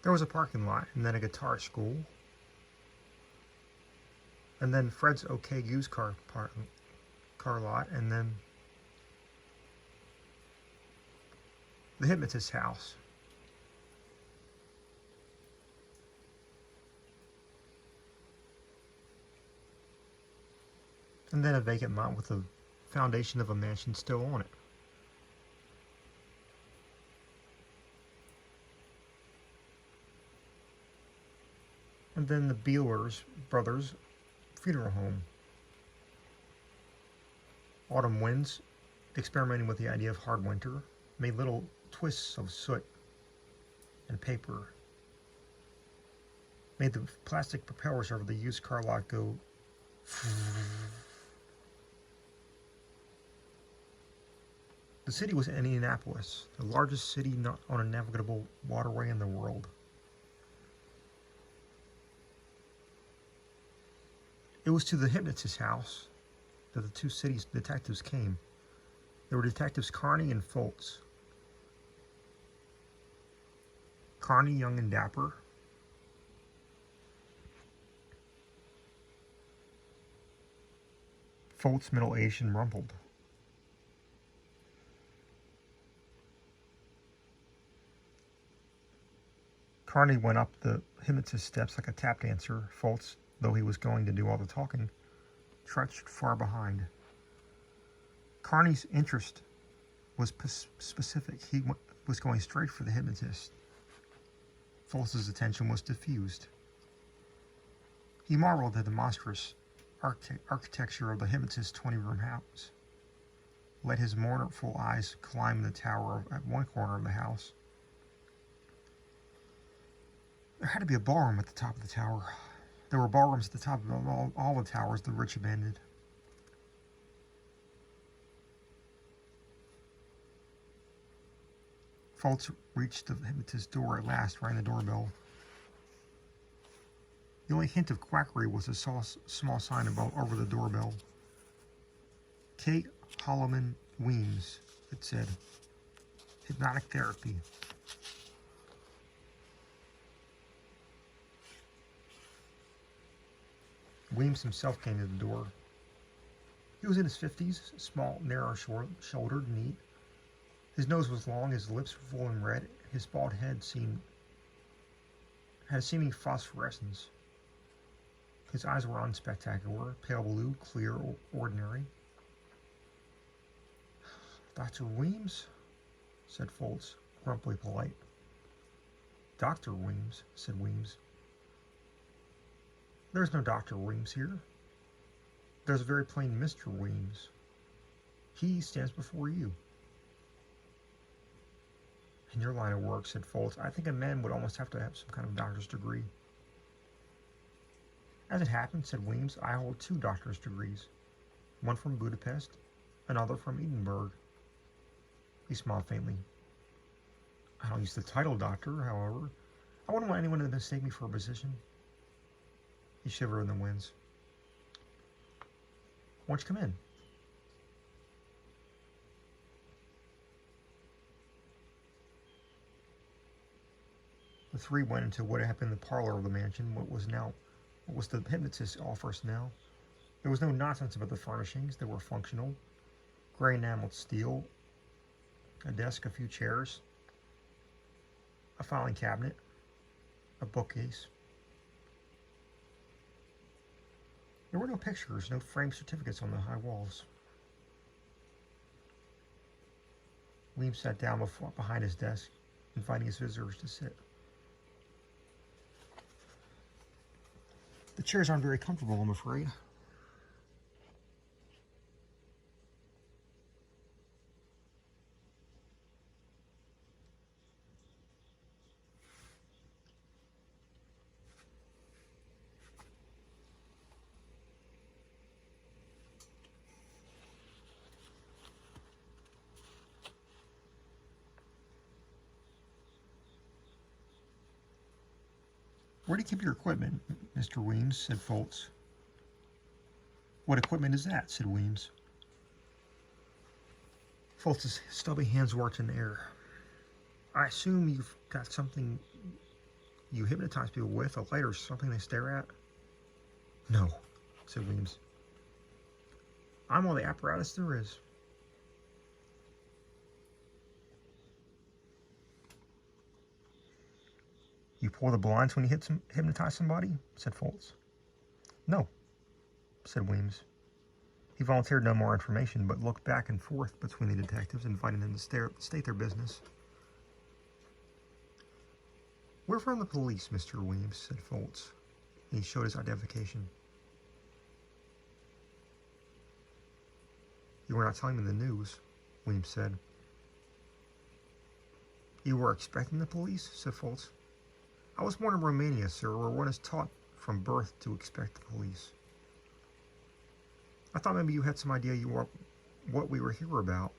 There was a parking lot, and then a guitar school, and then Fred's OK used car lot, and then the hypnotist's house. And then a vacant lot with the foundation of a mansion still on it. And then the Bealers brothers' funeral home. Autumn winds, experimenting with the idea of hard winter, made little twists of soot and paper. Made the plastic propellers over the used car lot go. The city was Indianapolis, the largest city on a navigable waterway in the world. It was to the hypnotist's house that the two city's detectives came. They were Detectives Carney and Foltz. Carney, young and dapper. Foltz, middle-aged and rumpled. Carney went up the hypnotist's steps like a tap dancer. Foltz, though he was going to do all the talking, trudged far behind. Carney's interest was specific. He was going straight for the hypnotist. Foltz's attention was diffused. He marveled at the monstrous architecture of the hypnotist's 20-room house. Let his mournful eyes climb the tower at one corner of the house. There had to be a ballroom at the top of the tower. There were ballrooms at the top of all the towers the rich abandoned. Foltz reached the hypnotist's door at last, rang the doorbell. The only hint of quackery was a small sign over the doorbell. Kate Holloman Weems, it said. Hypnotic therapy. Weems himself came to the door. He was in his 50s, small, narrow-shouldered, neat. His nose was long, his lips were full and red. His bald head had a seeming phosphorescence. His eyes were unspectacular, pale blue, clear, ordinary. Dr. Weems? Said Foltz, grumpily polite. Dr. Weems, said Weems. There's no Dr. Weems here. There's a very plain Mr. Weems. He stands before you. In your line of work, said Foltz, I think a man would almost have to have some kind of doctor's degree. As it happened, said Weems, I hold 2 doctor's degrees. One from Budapest, another from Edinburgh. He smiled faintly. I don't use the title doctor, however. I wouldn't want anyone to mistake me for a physician. He shivered in the winds. Won't you come in? The three went into what had been the parlor of the mansion, what was the hypnotist's office now. There was no nonsense about the furnishings. They were functional. Gray enameled steel, a desk, a few chairs, a filing cabinet, a bookcase. There were no pictures, no framed certificates on the high walls. Weems sat down behind his desk, inviting his visitors to sit. The chairs aren't very comfortable, I'm afraid. Where do you keep your equipment, Mr. Weems? Said Foltz. What equipment is that? Said Weems. Foltz's stubby hands worked in the air. I assume you've got something you hypnotize people with a light or something they stare at? No, said Weems. I'm all the apparatus there is. You pull the blinds when you hypnotize somebody? Said Foltz. No, said Weems. He volunteered no more information, but looked back and forth between the detectives, inviting them to state their business. We're from the police, Mr. Weems, said Foltz. And he showed his identification. You were not telling me the news, Weems said. You were expecting the police, said Foltz. I was born in Romania, sir, where one is taught from birth to expect the police. I thought maybe you had some idea what we were here about,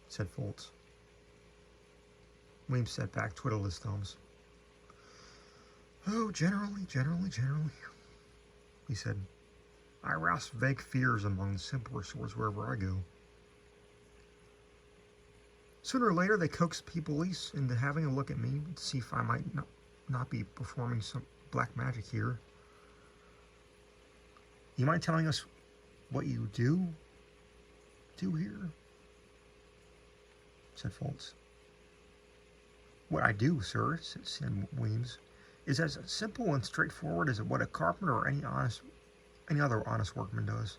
said Foltz. Weems sat back, twiddled his thumbs. Oh, generally, he said. I arouse vague fears among the simpler sorts wherever I go. Sooner or later, they coax the police into having a look at me to see if I might not be performing some black magic here. You mind telling us what you do here? Said Foltz. What I do, sir, said Weems, is as simple and straightforward as what a carpenter or any other honest workman does.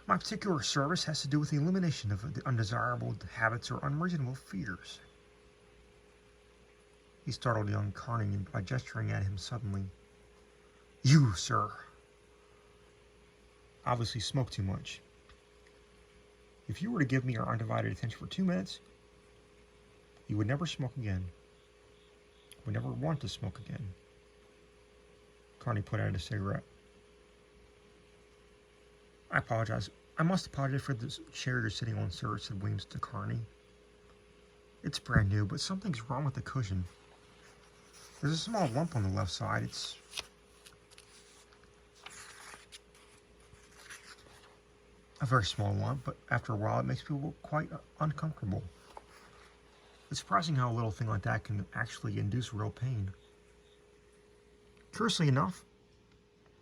My particular service has to do with the elimination of the undesirable habits or unreasonable fears. He startled young Carney by gesturing at him suddenly. You, sir, obviously smoke too much. If you were to give me your undivided attention for 2 minutes, you would never smoke again. Would never want to smoke again. Carney put out a cigarette. I apologize. I must apologize for the chair you're sitting on, sir, said Weems to Carney. It's brand new, but something's wrong with the cushion. There's a small lump on the left side. It's a very small lump, but after a while it makes people quite uncomfortable. It's surprising how a little thing like that can actually induce real pain. Curiously enough,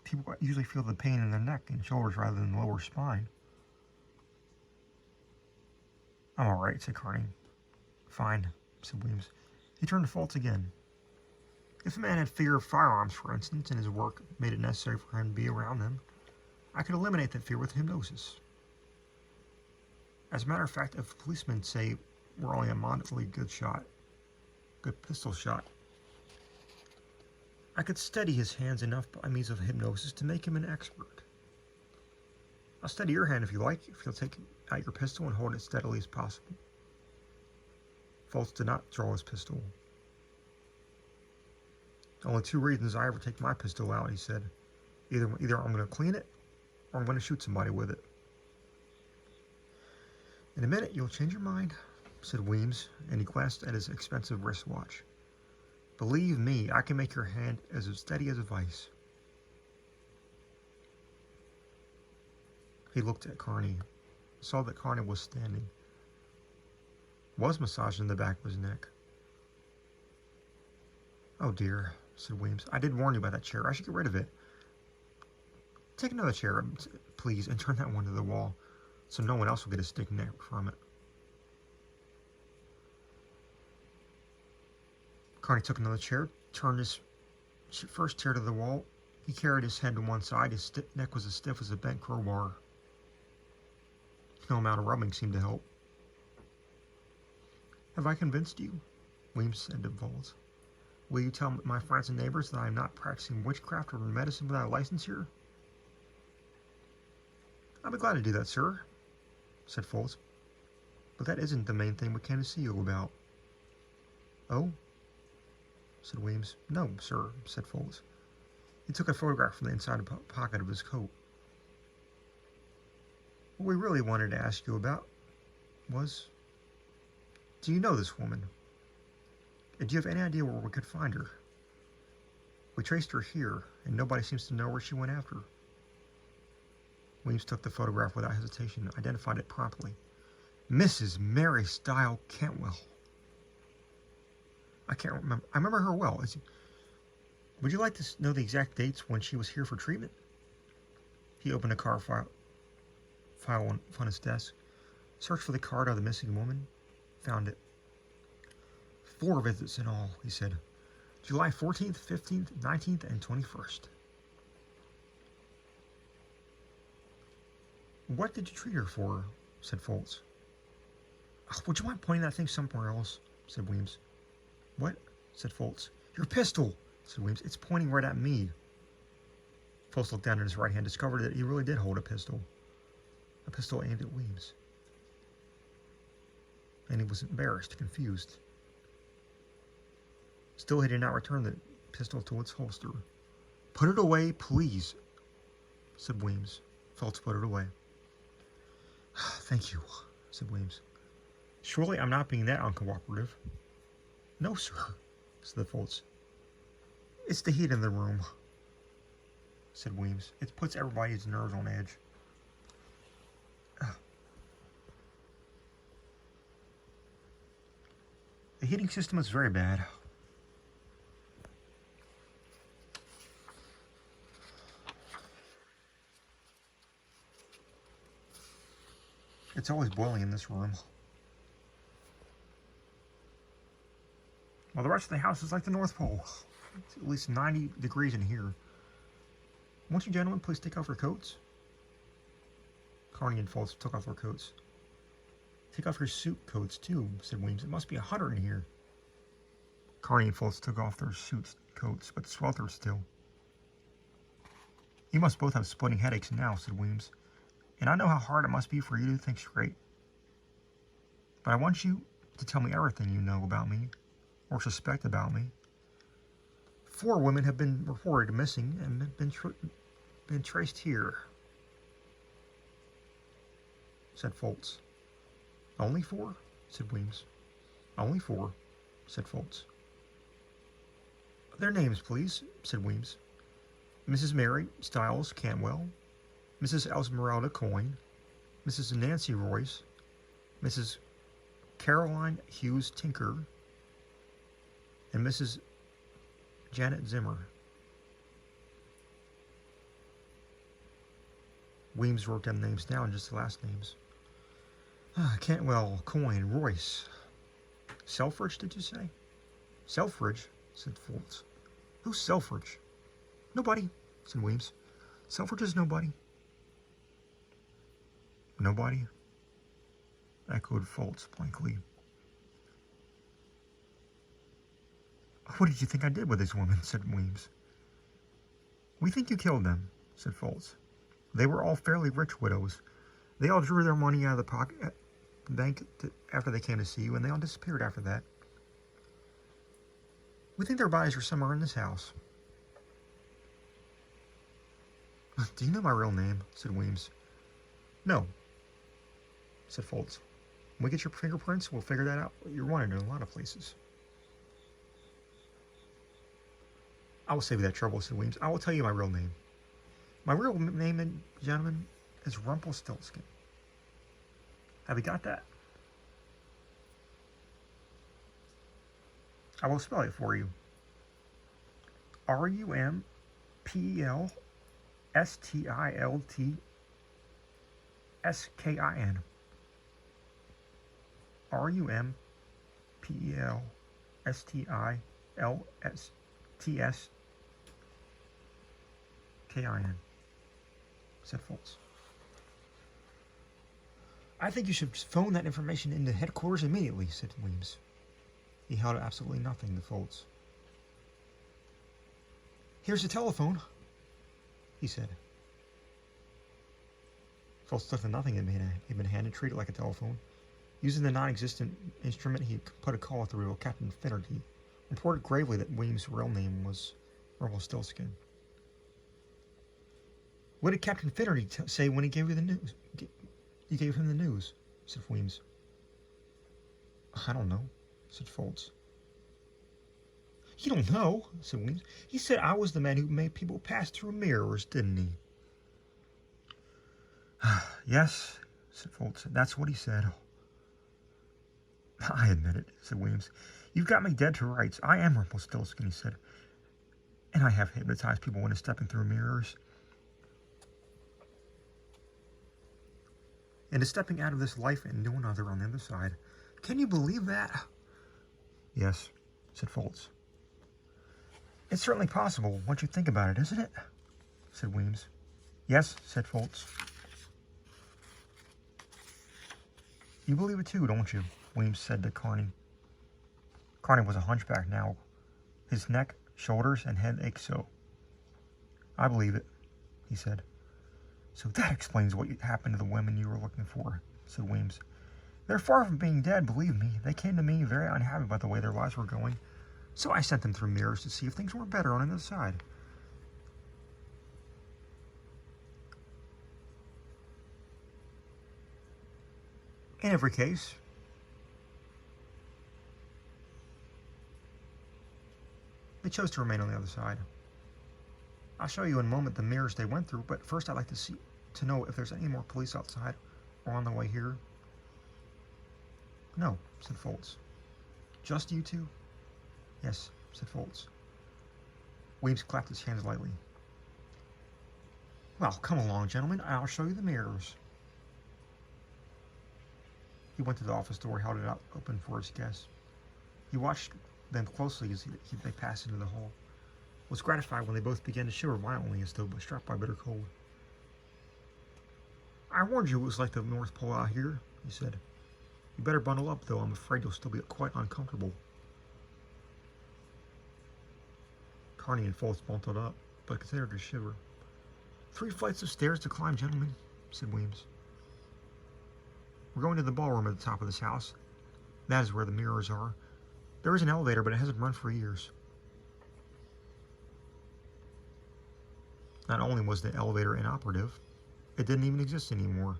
people usually feel the pain in their neck and shoulders rather than the lower spine. I'm all right, said Carney. Fine, said Weems. He turned to Foltz again. If a man had fear of firearms, for instance, and his work made it necessary for him to be around them, I could eliminate that fear with hypnosis. As a matter of fact, if policemen say we're only a moderately good pistol shot, I could steady his hands enough by means of hypnosis to make him an expert. I'll steady your hand if you like, if you'll take out your pistol and hold it steadily as possible. Foltz did not draw his pistol. Only 2 reasons I ever take my pistol out, he said. Either I'm going to clean it, or I'm going to shoot somebody with it. In a minute, you'll change your mind, said Weems, and he glanced at his expensive wristwatch. Believe me, I can make your hand as steady as a vice. He looked at Carney, saw that Carney was standing, was massaging the back of his neck. Oh dear, said Weems. I did warn you about that chair. I should get rid of it. Take another chair, please, and turn that one to the wall, so no one else will get a stick neck from it. Carney took another chair, turned his first chair to the wall. He carried his head to one side. His neck was as stiff as a bent crowbar. No amount of rubbing seemed to help. Have I convinced you? Weems said to Foltz. Will you tell my friends and neighbors that I am not practicing witchcraft or medicine without a license here? I'll be glad to do that, sir, said Foltz. But that isn't the main thing we came to see you about. Oh? Said Weems. No, sir, said Foltz. He took a photograph from the inside pocket of his coat. What we really wanted to ask you about was, do you know this woman? And do you have any idea where we could find her? We traced her here, and nobody seems to know where she went after. Weems took the photograph without hesitation, identified it promptly. Mrs. Mary Style Cantwell. I can't remember. I remember her well. Would you like to know the exact dates when she was here for treatment? He opened a card file on his desk, searched for the card of the missing woman, found it. 4 visits in all, he said. July 14th, 15th, 19th, and 21st. What did you treat her for? Said Foltz. Oh, would you mind pointing that thing somewhere else? Said Weems. What? Said Foltz. Your pistol, said Weems. It's pointing right at me. Foltz looked down at his right hand, discovered that he really did hold a pistol. A pistol aimed at Weems. And he was embarrassed, confused. Still, he did not return the pistol to its holster. Put it away, please, said Weems. Foltz put it away. Thank you, said Weems. Surely I'm not being that uncooperative. No, sir, said Foltz. It's the heat in the room, said Weems. It puts everybody's nerves on edge. The heating system is very bad. It's always boiling in this room. Well, the rest of the house is like the North Pole. It's at least 90 degrees in here. Won't you gentlemen please take off your coats? Carney and Foltz took off their coats. Take off your suit coats, too, said Weems. It must be 100 in here. Carney and Foltz took off their suit coats, but sweltered still. You must both have splitting headaches now, said Weems. And I know how hard it must be for you to think straight. But I want you to tell me everything you know about me, or suspect about me. 4 women have been reported missing and have been traced here, said Foltz. Only 4? Said Weems. Only 4, said Foltz. Their names, please, said Weems. Mrs. Mary Stiles Cantwell, Mrs. Esmeralda Coyne, Mrs. Nancy Royce, Mrs. Caroline Hughes Tinker, and Mrs. Janet Zimmer. Weems wrote them names down, just the last names. Cantwell, Coyne, Royce. Selfridge, did you say? Selfridge, said Foltz. Who's Selfridge? Nobody, said Weems. Selfridge is nobody. Nobody? Echoed Foltz blankly. What did you think I did with these women? Said Weems. We think you killed them, said Foltz. They were all fairly rich widows. They all drew their money out of the bank after they came to see you, and they all disappeared after that. We think their bodies are somewhere in this house. Do you know my real name? Said Weems. No, said Foltz. When we get your fingerprints, we'll figure that out. You're wanted in a lot of places. I will save you that trouble, said Weems. I will tell you my real name. My real name, gentlemen, is Rumpelstiltskin. Have you got that? I will spell it for you. Rumpelstiltskin. Rumpelstiltskin, said Foltz. I think you should phone that information into headquarters immediately, said Weems. He held absolutely nothing to Foltz. Here's the telephone, he said. Foltz took the nothing he'd been handed, treated it like a telephone. Using the non-existent instrument, he put a call through to Captain Finnerty, reported gravely that Weems' real name was Rumpelstiltskin. What did Captain Finnerty say when he gave you the news? You gave him the news, said Weems. I don't know, said Foltz. You don't know, said Weems. He said I was the man who made people pass through mirrors, didn't he? Yes, said Foltz. That's what he said. I admit it, said Weems. You've got me dead to rights. I am Rumpelstiltskin, he said. And I have hypnotized people into stepping through mirrors. Into stepping out of this life and into another on the other side. Can you believe that? Yes, said Foltz. It's certainly possible, once you think about it, isn't it? Said Weems. Yes, said Foltz. You believe it too, don't you? Weems said to Carney. Carney was a hunchback now. His neck, shoulders, and head ached so. I believe it, he said. So that explains what happened to the women you were looking for, said Weems. They're far from being dead, believe me. They came to me very unhappy about the way their lives were going. So I sent them through mirrors to see if things were better on the other side. In every case, they chose to remain on the other side. I'll show you in a moment the mirrors they went through, but first I'd like to know if there's any more police outside or on the way here. No, said Foltz. Just you two? Yes, said Foltz. Weems clapped his hands lightly. Well, come along, gentlemen. I'll show you the mirrors. He went to the office door, held it out open for his guests. He watched them closely as they passed into the hall. Was gratified when they both began to shiver violently as though struck by bitter cold. I warned you it was like the North Pole out here, he said. You better bundle up, though. I'm afraid you'll still be quite uncomfortable. Carney and Foltz bundled up, but continued to shiver. 3 flights of stairs to climb, gentlemen, said Weems. We're going to the ballroom at the top of this house. That is where the mirrors are. There is an elevator, but it hasn't run for years. Not only was the elevator inoperative, it didn't even exist anymore.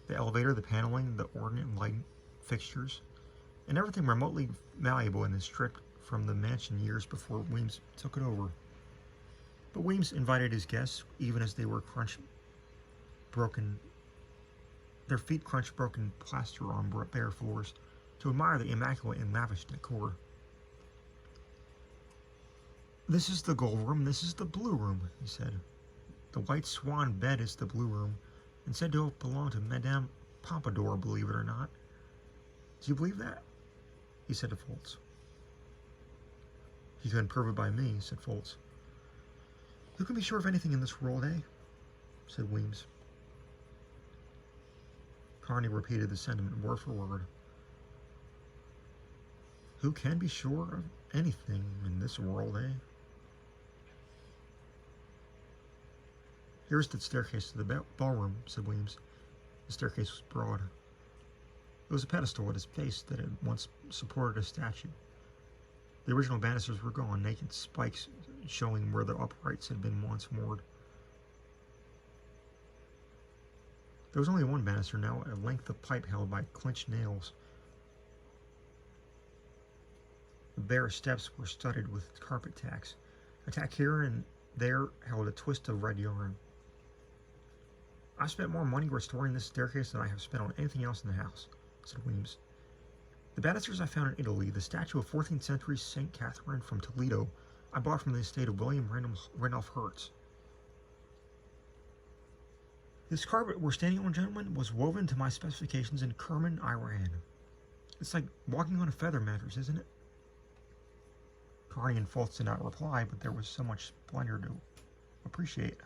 The elevator, the paneling, the ornate light fixtures, and everything remotely valuable had been stripped from the mansion years before Weems took it over. But Weems invited his guests, even as they were their feet crunched broken plaster on bare floors, to admire the immaculate and lavish decor. This is the gold room, this is the blue room, he said. The white swan bed is the blue room, and said to have belonged to Madame Pompadour, believe it or not. Do you believe that? He said to Foltz. He couldn't prove it by me, said Foltz. Who can be sure of anything in this world, eh? Said Weems. Carney repeated the sentiment word for word. Who can be sure of anything in this world, eh? Here's the staircase to the ballroom, said Weems. The staircase was broad. There was a pedestal at its base that had once supported a statue. The original banisters were gone, naked spikes showing where the uprights had been once moored. There was only one banister now, a length of pipe held by clinched nails. The bare steps were studded with carpet tacks. A tack here and there held a twist of red yarn. I've spent more money restoring this staircase than I have spent on anything else in the house, said Weems. The banisters I found in Italy, the statue of 14th century St. Catherine from Toledo, I bought from the estate of William Randolph Hertz. This carpet we're standing on, gentlemen, was woven to my specifications in Kerman, Iran. It's like walking on a feather mattress, isn't it? Carney and Foltz did not reply, but there was so much splendor to appreciate.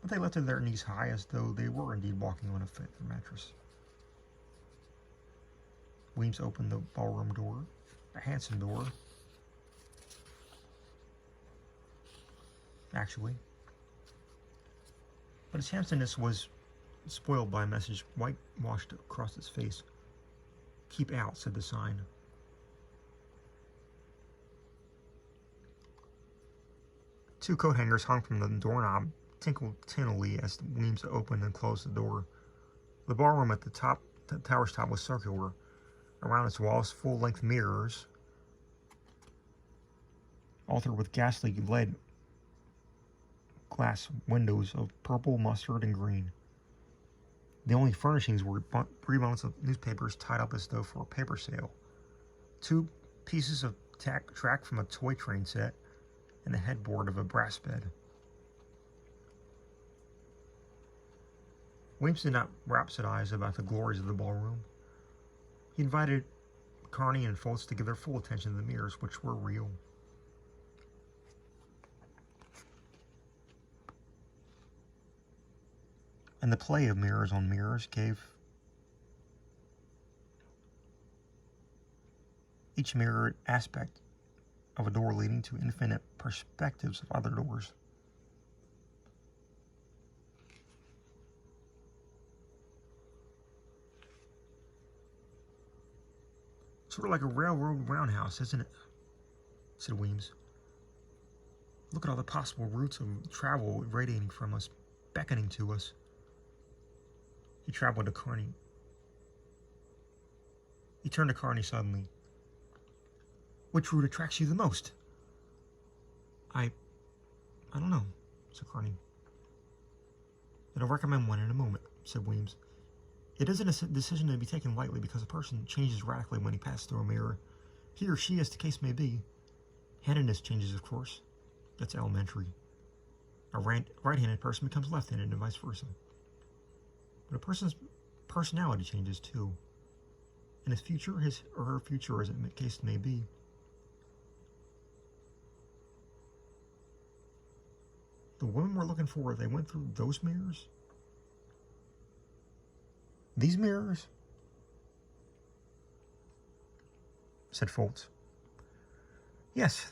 But they lifted their knees high as though they were indeed walking on a feather mattress. Weems opened the ballroom door, a handsome door, actually. But its handsomeness was spoiled by a message whitewashed across its face. Keep out, said the sign. Two coat hangers hung from the doorknob tinkled tinnily as Weems opened and closed the door. The ballroom at the tower's top was circular. Around its walls, full-length mirrors, altered with ghastly lead glass windows of purple, mustard, and green. The only furnishings were 3 bundles of newspapers tied up as though for a paper sale, 2 pieces of track from a toy train set, and the headboard of a brass bed. Williams did not rhapsodize about the glories of the ballroom. He invited Carney and Foltz to give their full attention to the mirrors, which were real. And the play of mirrors on mirrors gave each mirror an aspect of a door leading to infinite perspectives of other doors. Sort of like a railroad roundhouse, isn't it? Said Weems. Look at all the possible routes of travel radiating from us, beckoning to us. He traveled to Carney. He turned to Carney suddenly. Which route attracts you the most? I don't know, said Carney. Then I'll recommend one in a moment, said Weems. It isn't a decision to be taken lightly because a person changes radically when he passes through a mirror. He or she, as the case may be. Handedness changes, of course. That's elementary. A right-handed person becomes left-handed and vice versa. But a person's personality changes too. And his future, his or her future, as the case may be. The women we're looking for, they went through those mirrors? These mirrors? Said Foltz. Yes,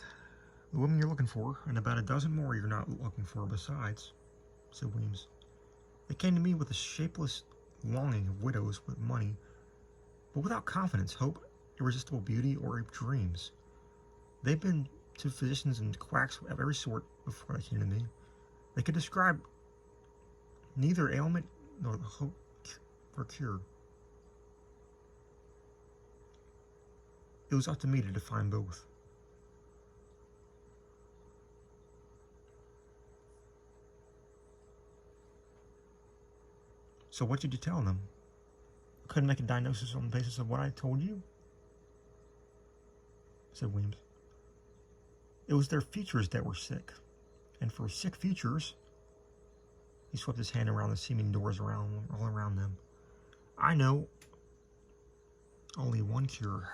the women you're looking for, and about a dozen more you're not looking for besides, said Weems. They came to me with the shapeless longing of widows with money, but without confidence, hope, irresistible beauty, or dreams. They've been to physicians and quacks of every sort before they came to me. They could describe neither ailment nor the hope for cure. It was up to me to define both. So what did you tell them? I couldn't make a diagnosis on the basis of what I told you? Said Weems. It was their features that were sick. And for sick features, he swept his hand around the seeming doors all around them. I know only one cure.